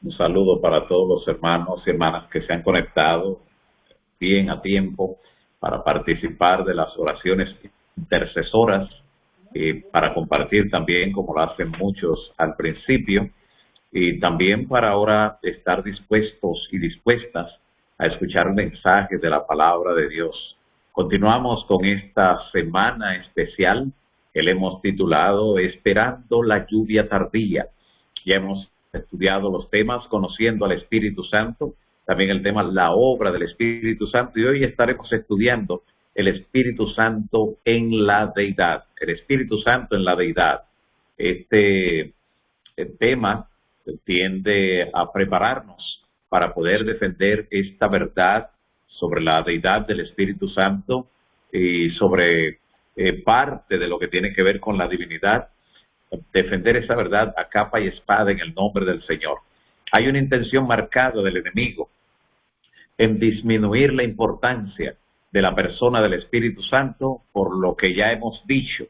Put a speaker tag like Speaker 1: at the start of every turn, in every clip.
Speaker 1: Un saludo para todos los hermanos y hermanas que se han conectado bien a tiempo para participar de las oraciones intercesoras y para compartir también, como lo hacen muchos al principio, y también para ahora estar dispuestos y dispuestas a escuchar mensajes de la palabra de Dios. Continuamos con esta semana especial que le hemos titulado Esperando la lluvia tardía. Ya hemos estudiado los temas Conociendo al Espíritu Santo, también el tema La obra del Espíritu Santo, y hoy estaremos estudiando el Espíritu Santo en la deidad, el Espíritu Santo en la deidad. Este tema tiende a prepararnos para poder defender esta verdad sobre la deidad del Espíritu Santo y sobre parte de lo que tiene que ver con la divinidad, defender esa verdad a capa y espada en el nombre del Señor. Hay una intención marcada del enemigo en disminuir la importancia de la persona del Espíritu Santo por lo que ya hemos dicho.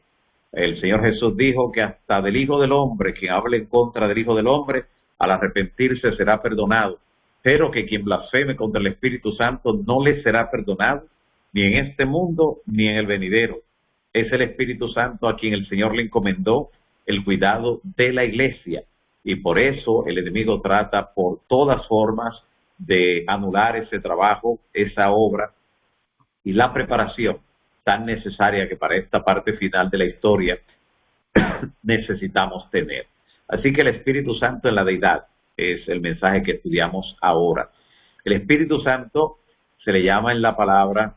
Speaker 1: El Señor Jesús dijo que hasta del Hijo del Hombre, quien hable en contra del Hijo del Hombre, al arrepentirse será perdonado, pero que quien blasfeme contra el Espíritu Santo no le será perdonado, ni en este mundo, ni en el venidero. Es el Espíritu Santo a quien el Señor le encomendó el cuidado de la iglesia, y por eso el enemigo trata por todas formas de anular ese trabajo, esa obra y la preparación tan necesaria que para esta parte final de la historia necesitamos tener. Así que el Espíritu Santo en la deidad es el mensaje que estudiamos ahora. El Espíritu Santo se le llama en la palabra,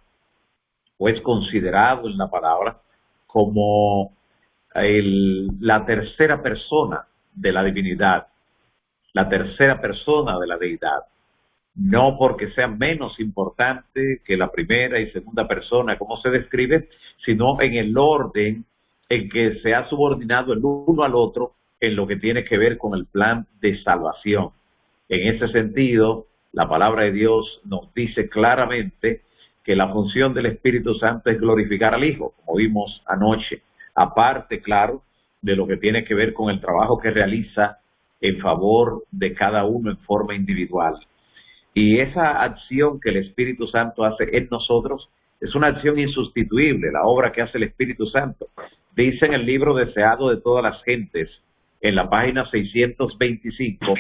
Speaker 1: o es considerado en la palabra, como la tercera persona de la divinidad, la tercera persona de la deidad. No porque sea menos importante que la primera y segunda persona, como se describe, sino en el orden en que se ha subordinado el uno al otro en lo que tiene que ver con el plan de salvación. En ese sentido, la palabra de Dios nos dice claramente que la función del Espíritu Santo es glorificar al Hijo, como vimos anoche, aparte, claro, de lo que tiene que ver con el trabajo que realiza en favor de cada uno en forma individual. Y esa acción que el Espíritu Santo hace en nosotros es una acción insustituible, la obra que hace el Espíritu Santo. Dice en el libro Deseado de todas las gentes, en la página 625,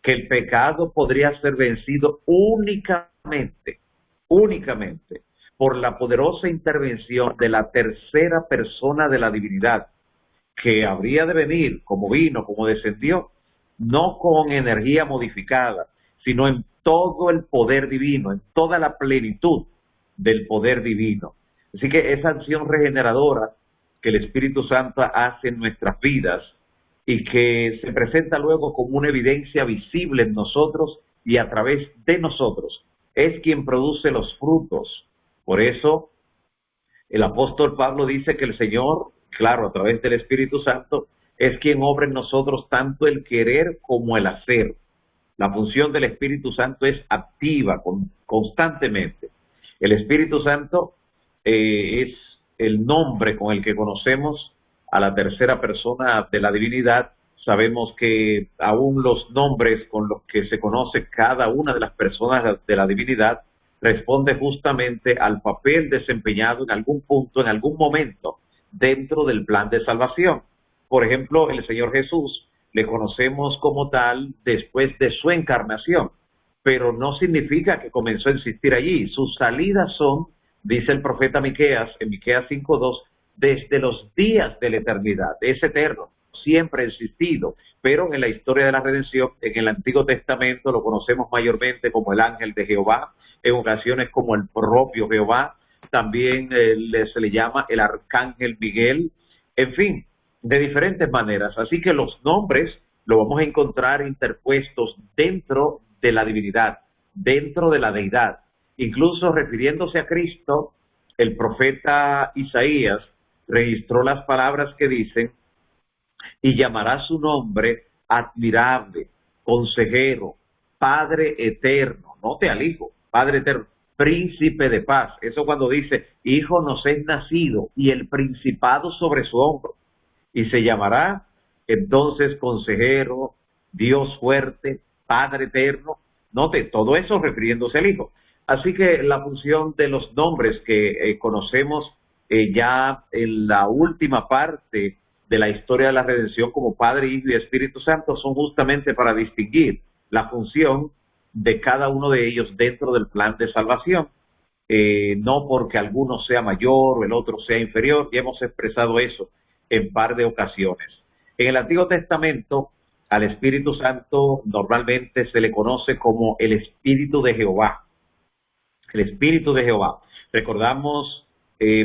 Speaker 1: que el pecado podría ser vencido únicamente por la poderosa intervención de la tercera persona de la divinidad, que habría de venir como vino, como descendió, no con energía modificada, sino en todo el poder divino, en toda la plenitud del poder divino. Así que esa acción regeneradora que el Espíritu Santo hace en nuestras vidas y que se presenta luego como una evidencia visible en nosotros y a través de nosotros, es quien produce los frutos. Por eso el apóstol Pablo dice que el Señor, claro, a través del Espíritu Santo, es quien obra en nosotros tanto el querer como el hacer. La función del Espíritu Santo es activa constantemente. El Espíritu Santo es el nombre con el que conocemos a la tercera persona de la divinidad. Sabemos que aún los nombres con los que se conoce cada una de las personas de la divinidad responde justamente al papel desempeñado en algún punto, en algún momento, dentro del plan de salvación. Por ejemplo, el Señor Jesús le conocemos como tal después de su encarnación, pero no significa que comenzó a existir allí. Sus salidas son, dice el profeta Miqueas, en Miqueas 5:2, desde los días de la eternidad. Es eterno, siempre ha existido, pero en la historia de la redención, en el Antiguo Testamento, lo conocemos mayormente como el ángel de Jehová, en ocasiones como el propio Jehová, también se le llama el arcángel Miguel, en fin, de diferentes maneras. Así que los nombres lo vamos a encontrar interpuestos dentro de la divinidad, dentro de la deidad. Incluso refiriéndose a Cristo, el profeta Isaías registró las palabras que dicen: y llamará su nombre admirable, consejero, Padre eterno. Note al Hijo, Padre eterno, príncipe de paz. Eso cuando dice, Hijo nos es nacido y el principado sobre su hombro. Y se llamará entonces consejero, Dios fuerte, Padre eterno. Note, todo eso refiriéndose al Hijo. Así que la función de los nombres que conocemos ya en la última parte de la historia de la redención como Padre, Hijo y Espíritu Santo son justamente para distinguir la función de cada uno de ellos dentro del plan de salvación. No porque alguno sea mayor o el otro sea inferior, ya hemos expresado eso en par de ocasiones. En el Antiguo Testamento, al Espíritu Santo normalmente se le conoce como el Espíritu de Jehová. El Espíritu de Jehová. Recordamos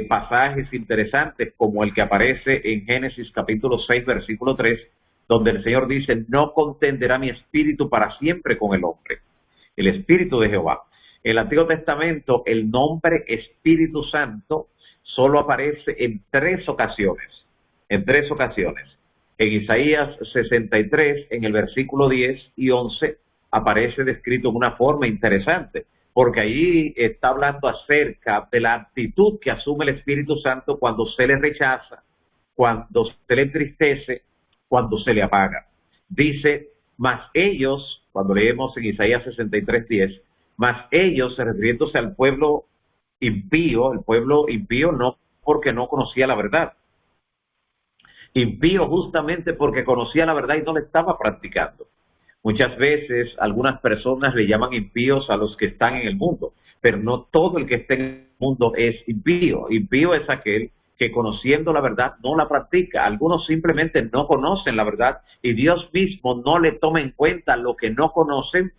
Speaker 1: pasajes interesantes como el que aparece en Génesis capítulo 6, versículo 3, donde el Señor dice, no contenderá mi espíritu para siempre con el hombre. El Espíritu de Jehová. En el Antiguo Testamento, el nombre Espíritu Santo solo aparece en 3 ocasiones. En 3 ocasiones. En Isaías 63, en el versículo 10 y 11, aparece descrito en una forma interesante, porque ahí está hablando acerca de la actitud que asume el Espíritu Santo cuando se le rechaza, cuando se le entristece, cuando se le apaga. Dice, mas ellos, cuando leemos en Isaías 63, 10, mas ellos, refiriéndose al pueblo impío, el pueblo impío no porque no conocía la verdad, impío justamente porque conocía la verdad y no la estaba practicando. Muchas veces algunas personas le llaman impíos a los que están en el mundo, pero no todo el que está en el mundo es impío. Impío es aquel que conociendo la verdad no la practica. Algunos simplemente no conocen la verdad y Dios mismo no le toma en cuenta lo que no conocen,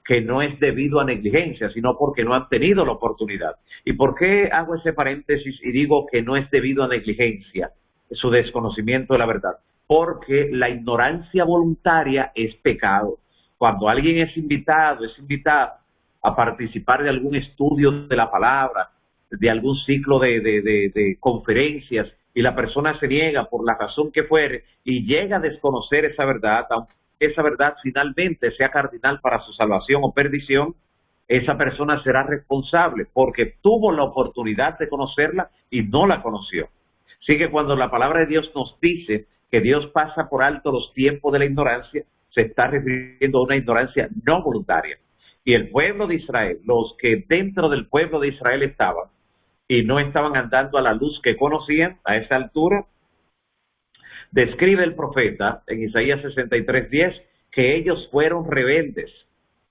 Speaker 1: que no es debido a negligencia, sino porque no han tenido la oportunidad. ¿Y por qué hago ese paréntesis y digo que no es debido a negligencia, su desconocimiento de la verdad? Porque la ignorancia voluntaria es pecado. Cuando alguien es invitado a participar de algún estudio de la palabra, de algún ciclo de conferencias, y la persona se niega por la razón que fuere y llega a desconocer esa verdad, aunque esa verdad finalmente sea cardinal para su salvación o perdición, esa persona será responsable porque tuvo la oportunidad de conocerla y no la conoció. Así que cuando la palabra de Dios nos dice que Dios pasa por alto los tiempos de la ignorancia, se está refiriendo a una ignorancia no voluntaria. Y el pueblo de Israel, los que dentro del pueblo de Israel estaban y no estaban andando a la luz que conocían a esa altura, describe el profeta en Isaías 63:10 que ellos fueron rebeldes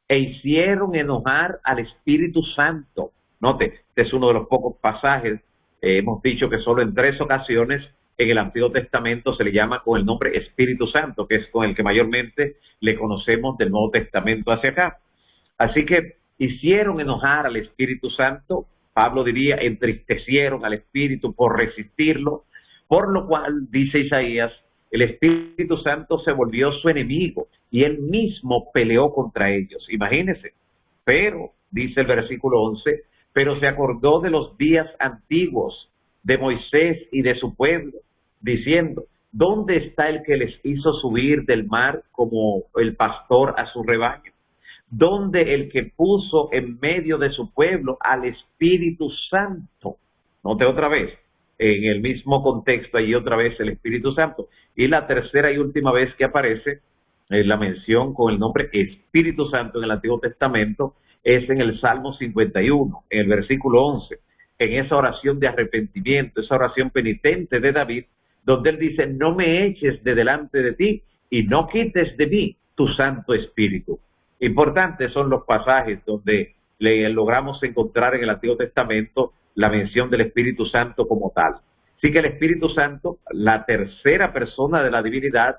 Speaker 1: e hicieron enojar al Espíritu Santo. Note, este es uno de los pocos pasajes, hemos dicho que solo en 3 ocasiones en el Antiguo Testamento se le llama con el nombre Espíritu Santo, que es con el que mayormente le conocemos del Nuevo Testamento hacia acá. Así que hicieron enojar al Espíritu Santo, Pablo diría, entristecieron al Espíritu por resistirlo, por lo cual, dice Isaías, el Espíritu Santo se volvió su enemigo y él mismo peleó contra ellos. Imagínense. Pero, dice el versículo 11, pero se acordó de los días antiguos de Moisés y de su pueblo, diciendo, ¿dónde está el que les hizo subir del mar como el pastor a su rebaño? ¿Dónde el que puso en medio de su pueblo al Espíritu Santo? Note otra vez, en el mismo contexto, ahí otra vez el Espíritu Santo. Y la tercera y última vez que aparece la mención con el nombre Espíritu Santo en el Antiguo Testamento es en el Salmo 51, en el versículo 11, en esa oración de arrepentimiento, esa oración penitente de David, donde él dice, no me eches de delante de ti y no quites de mí tu Santo Espíritu. Importantes son los pasajes donde logramos encontrar en el Antiguo Testamento la mención del Espíritu Santo como tal. Así que el Espíritu Santo, la tercera persona de la divinidad,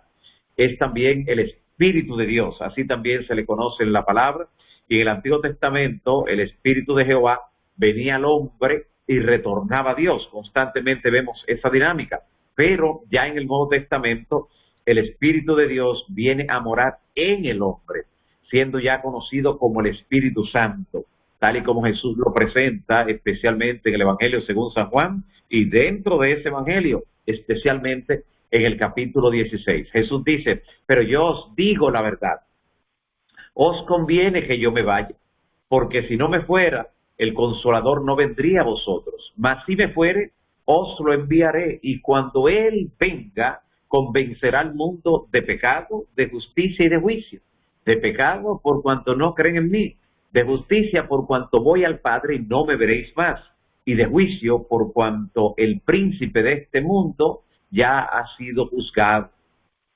Speaker 1: es también el Espíritu de Dios. Así también se le conoce en la palabra. Y en el Antiguo Testamento, el Espíritu de Jehová venía al hombre y retornaba a Dios. Constantemente vemos esa dinámica. Pero ya en el Nuevo Testamento, el Espíritu de Dios viene a morar en el hombre, siendo ya conocido como el Espíritu Santo, tal y como Jesús lo presenta, especialmente en el Evangelio según San Juan, y dentro de ese Evangelio, especialmente en el capítulo 16. Jesús dice, pero yo os digo la verdad, os conviene que yo me vaya, porque si no me fuera, el Consolador no vendría a vosotros, mas si me fuere, os lo enviaré, y cuando Él venga, convencerá al mundo de pecado, de justicia y de juicio. de pecado por cuanto no creen en mí, de justicia por cuanto voy al Padre y no me veréis más, y de juicio por cuanto el príncipe de este mundo ya ha sido juzgado.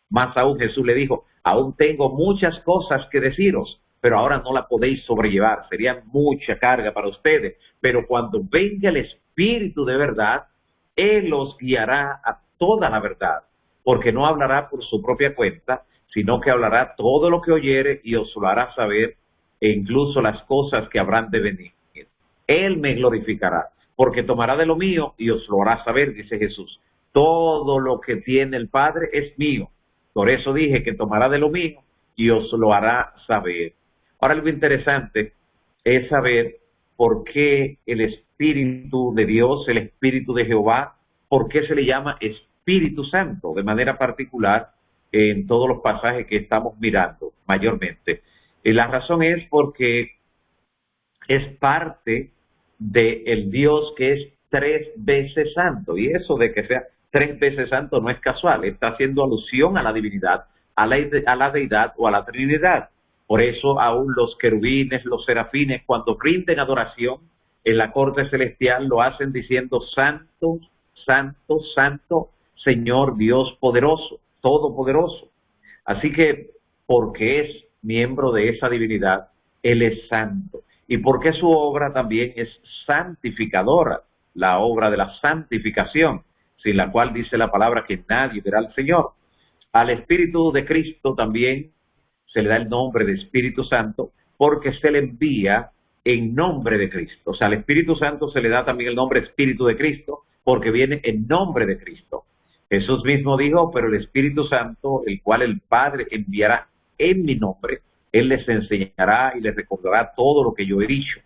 Speaker 1: Más aún Jesús le dijo, aún tengo muchas cosas que deciros, pero ahora no la podéis sobrellevar, sería mucha carga para ustedes, pero cuando venga el Espíritu de verdad, Él os guiará a toda la verdad, porque no hablará por su propia cuenta, sino que hablará todo lo que oyere y os lo hará saber, e incluso las cosas que habrán de venir. Él me glorificará, porque tomará de lo mío y os lo hará saber, dice Jesús. Todo lo que tiene el Padre es mío. Por eso dije que tomará de lo mío y os lo hará saber. Ahora, algo interesante es saber por qué el Espíritu de Dios, el Espíritu de Jehová, por qué se le llama Espíritu Santo, de manera particular en todos los pasajes que estamos mirando mayormente. Y la razón es porque es parte del Dios que es 3 veces santo, y eso de que sea 3 veces santo no es casual, está haciendo alusión a la divinidad, a la deidad o a la Trinidad. Por eso aún los querubines, los serafines, cuando rinden adoración en la corte celestial, lo hacen diciendo santo, santo, santo, Señor Dios poderoso, todopoderoso. Así que, porque es miembro de esa divinidad, Él es santo. Y porque su obra también es santificadora, la obra de la santificación, sin la cual dice la palabra que nadie verá al Señor. Al Espíritu de Cristo también se le da el nombre de Espíritu Santo, porque se le envía en nombre de Cristo. O sea, al Espíritu Santo se le da también el nombre Espíritu de Cristo, porque viene en nombre de Cristo. Jesús mismo dijo, pero el Espíritu Santo, el cual el Padre enviará en mi nombre, Él les enseñará y les recordará todo lo que yo he dicho.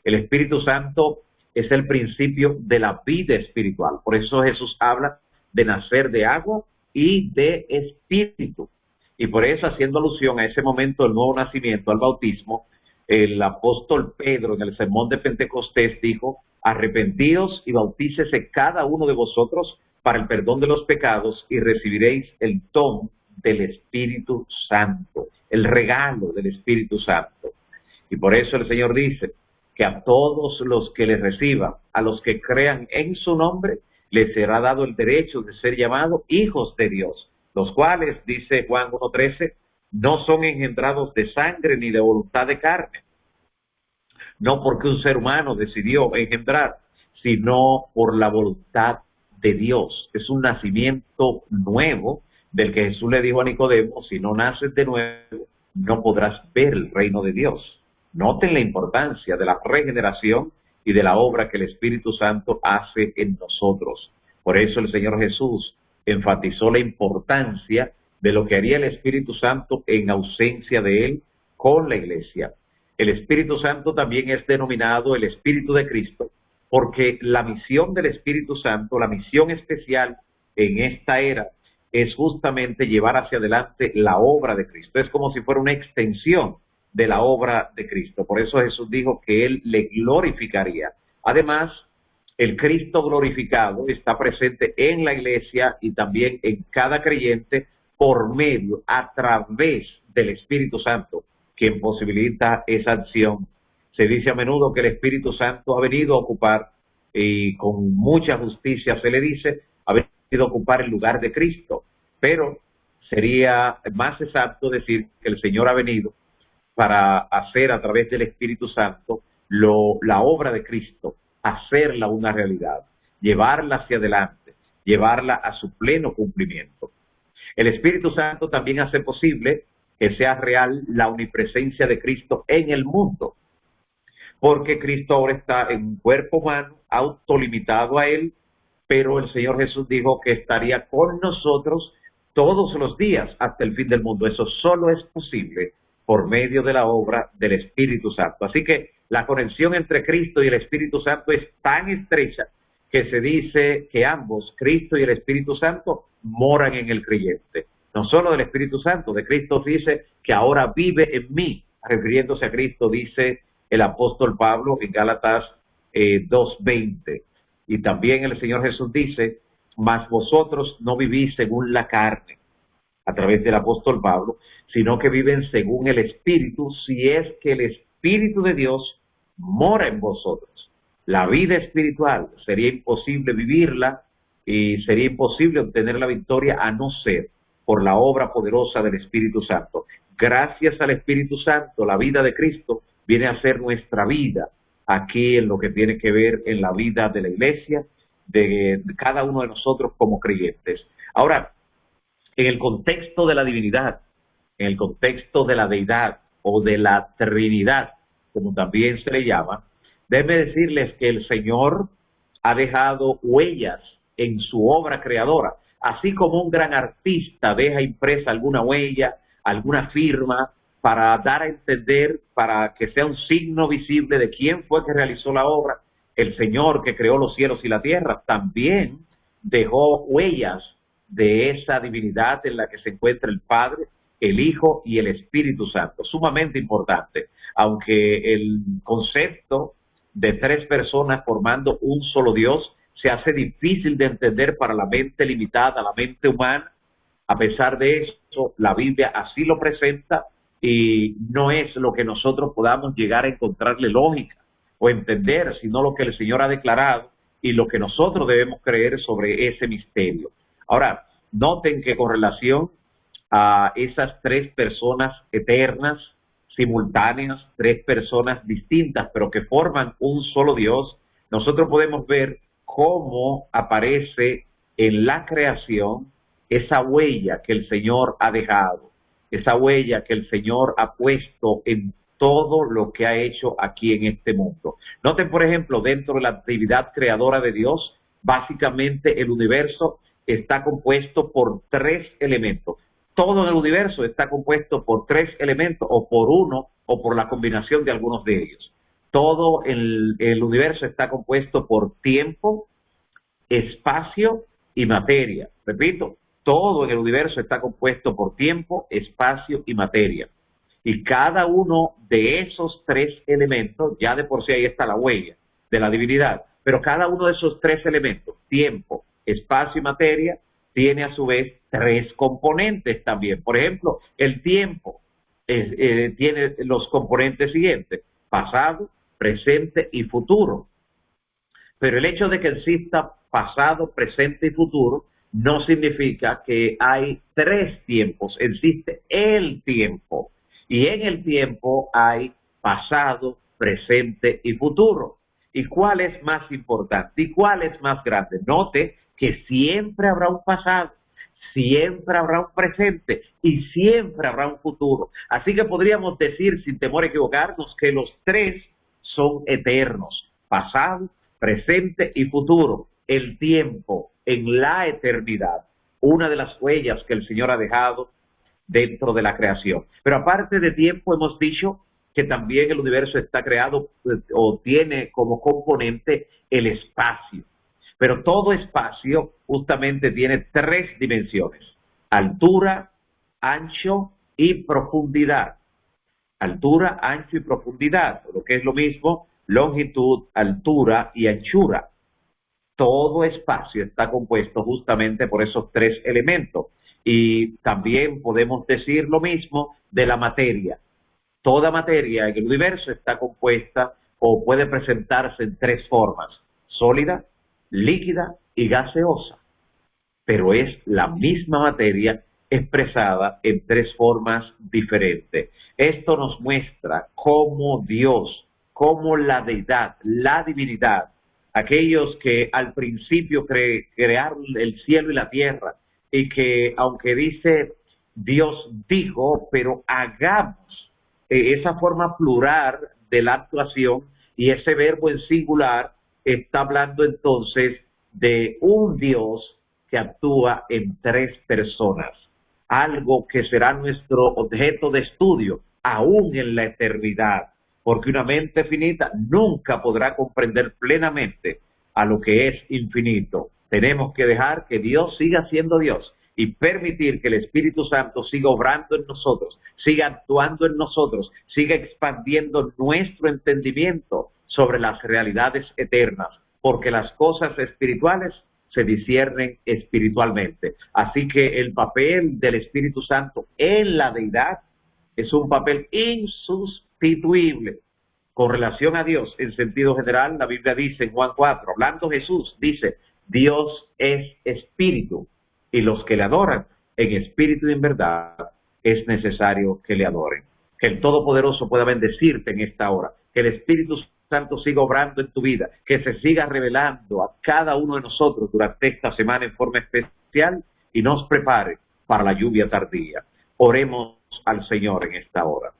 Speaker 1: El Espíritu Santo es el principio de la vida espiritual. Por eso Jesús habla de nacer de agua y de espíritu. Y por eso, haciendo alusión a ese momento del nuevo nacimiento, al bautismo, el apóstol Pedro en el sermón de Pentecostés dijo, arrepentíos y bautícese cada uno de vosotros para el perdón de los pecados y recibiréis el don del Espíritu Santo, el regalo del Espíritu Santo. Y por eso el Señor dice que a todos los que le reciban, a los que crean en su nombre, les será dado el derecho de ser llamados hijos de Dios, los cuales, dice Juan 1:13, no son engendrados de sangre ni de voluntad de carne, no porque un ser humano decidió engendrar, sino por la voluntad de Dios. Es un nacimiento nuevo del que Jesús le dijo a Nicodemo, si no naces de nuevo, no podrás ver el reino de Dios. Noten la importancia de la regeneración y de la obra que el Espíritu Santo hace en nosotros. Por eso el Señor Jesús enfatizó la importancia de lo que haría el Espíritu Santo en ausencia de Él con la iglesia. El Espíritu Santo también es denominado el Espíritu de Cristo, porque la misión del Espíritu Santo, la misión especial en esta era, es justamente llevar hacia adelante la obra de Cristo. Es como si fuera una extensión de la obra de Cristo. Por eso Jesús dijo que Él le glorificaría. Además, el Cristo glorificado está presente en la iglesia y también en cada creyente por medio, a través del Espíritu Santo, quien posibilita esa acción. Se dice a menudo que el Espíritu Santo ha venido a ocupar, y con mucha justicia se le dice, ha venido a ocupar el lugar de Cristo, pero sería más exacto decir que el Señor ha venido para hacer a través del Espíritu Santo la obra de Cristo, hacerla una realidad, llevarla hacia adelante, llevarla a su pleno cumplimiento. El Espíritu Santo también hace posible que sea real la omnipresencia de Cristo en el mundo, porque Cristo ahora está en un cuerpo humano, autolimitado a Él, pero el Señor Jesús dijo que estaría con nosotros todos los días hasta el fin del mundo. Eso solo es posible por medio de la obra del Espíritu Santo. Así que la conexión entre Cristo y el Espíritu Santo es tan estrecha que se dice que ambos, Cristo y el Espíritu Santo, moran en el creyente. No solo del Espíritu Santo, de Cristo dice que ahora vive en mí. Refiriéndose a Cristo, dice el apóstol Pablo en Gálatas 2:20. Y también el Señor Jesús dice, mas vosotros no vivís según la carne, a través del apóstol Pablo, sino que viven según el Espíritu, si es que el Espíritu de Dios mora en vosotros. La vida espiritual sería imposible vivirla y sería imposible obtener la victoria a no ser por la obra poderosa del Espíritu Santo. Gracias al Espíritu Santo, la vida de Cristo viene a ser nuestra vida aquí en lo que tiene que ver en la vida de la iglesia, de cada uno de nosotros como creyentes. Ahora, en el contexto de la divinidad, en el contexto de la deidad o de la Trinidad, como también se le llama, déjenme decirles que el Señor ha dejado huellas en su obra creadora, así como un gran artista deja impresa alguna huella, alguna firma, para dar a entender, para que sea un signo visible de quién fue que realizó la obra. El Señor que creó los cielos y la tierra también dejó huellas de esa divinidad en la que se encuentra el Padre, el Hijo y el Espíritu Santo. Sumamente importante, aunque el concepto de tres personas formando un solo Dios se hace difícil de entender para la mente limitada, la mente humana. A pesar de eso, la Biblia así lo presenta y no es lo que nosotros podamos llegar a encontrarle lógica o entender, sino lo que el Señor ha declarado y lo que nosotros debemos creer sobre ese misterio. Ahora, noten que con relación a esas tres personas eternas, simultáneas, tres personas distintas, pero que forman un solo Dios, nosotros podemos ver cómo aparece en la creación esa huella que el Señor ha dejado, esa huella que el Señor ha puesto en todo lo que ha hecho aquí en este mundo. Noten, por ejemplo, dentro de la actividad creadora de Dios, básicamente el universo está compuesto por tres elementos. Todo en el universo está compuesto por tres elementos, o por uno, o por la combinación de algunos de ellos. Todo el universo está compuesto por tiempo, espacio y materia. Repito, todo en el universo está compuesto por tiempo, espacio y materia. Y cada uno de esos tres elementos, ya de por sí ahí está la huella de la divinidad, pero cada uno de esos tres elementos, tiempo, espacio y materia, tiene a su vez tres componentes también. Por ejemplo, el tiempo tiene los componentes siguientes: pasado, presente y futuro. Pero el hecho de que exista pasado, presente y futuro no significa que hay tres tiempos. Existe el tiempo. Y en el tiempo hay pasado, presente y futuro. ¿Y cuál es más importante? ¿Y cuál es más grande? Note que siempre habrá un pasado, siempre habrá un presente y siempre habrá un futuro. Así que podríamos decir, sin temor a equivocarnos, que los tres son eternos: pasado, presente y futuro. El tiempo en la eternidad, una de las huellas que el Señor ha dejado dentro de la creación. Pero aparte de tiempo, hemos dicho que también el universo está creado o tiene como componente el espacio. Pero todo espacio justamente tiene tres dimensiones: altura, ancho y profundidad. Altura, ancho y profundidad, lo que es lo mismo, longitud, altura y anchura. Todo espacio está compuesto justamente por esos tres elementos. Y también podemos decir lo mismo de la materia. Toda materia en el universo está compuesta o puede presentarse en tres formas: sólida, líquida y gaseosa. Pero es la misma materia expresada en tres formas diferentes. Esto nos muestra cómo Dios, cómo la deidad, la divinidad, aquellos que al principio crearon el cielo y la tierra, y que aunque dice Dios dijo, pero hagamos, esa forma plural de la actuación y ese verbo en singular está hablando entonces de un Dios que actúa en tres personas, algo que será nuestro objeto de estudio aún en la eternidad, porque una mente finita nunca podrá comprender plenamente a lo que es infinito. Tenemos que dejar que Dios siga siendo Dios y permitir que el Espíritu Santo siga obrando en nosotros, siga actuando en nosotros, siga expandiendo nuestro entendimiento sobre las realidades eternas, porque las cosas espirituales se disciernen espiritualmente. Así que el papel del Espíritu Santo en la deidad es un papel insustituible. Con relación a Dios, en sentido general, la Biblia dice en Juan 4, hablando Jesús, dice, Dios es espíritu, y los que le adoran en espíritu y en verdad es necesario que le adoren. Que el Todopoderoso pueda bendecirte en esta hora, que el Espíritu Santo siga obrando en tu vida, que se siga revelando a cada uno de nosotros durante esta semana en forma especial y nos prepare para la lluvia tardía. Oremos al Señor en esta hora.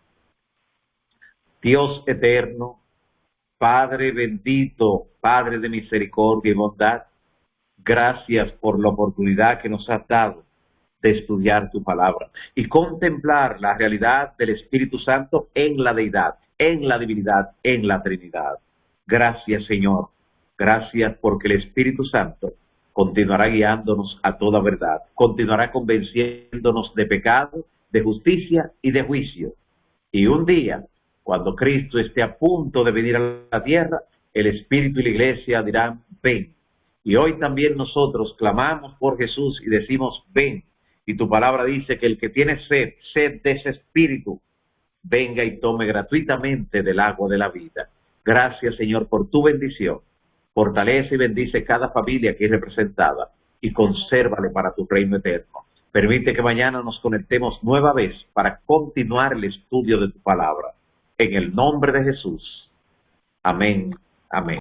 Speaker 1: Dios eterno, Padre bendito, Padre de misericordia y bondad, gracias por la oportunidad que nos has dado de estudiar tu palabra y contemplar la realidad del Espíritu Santo en la deidad, en la divinidad, en la Trinidad. Gracias, Señor. Gracias porque el Espíritu Santo continuará guiándonos a toda verdad, continuará convenciéndonos de pecado, de justicia y de juicio. Y un día, cuando Cristo esté a punto de venir a la tierra, el Espíritu y la Iglesia dirán, ven. Y hoy también nosotros clamamos por Jesús y decimos, ven. Y tu palabra dice que el que tiene sed, sed de ese Espíritu, venga y tome gratuitamente del agua de la vida. Gracias, Señor, por tu bendición. Fortalece y bendice cada familia aquí representada y consérvale para tu reino eterno. Permite que mañana nos conectemos nueva vez para continuar el estudio de tu palabra. En el nombre de Jesús. Amén. Amén.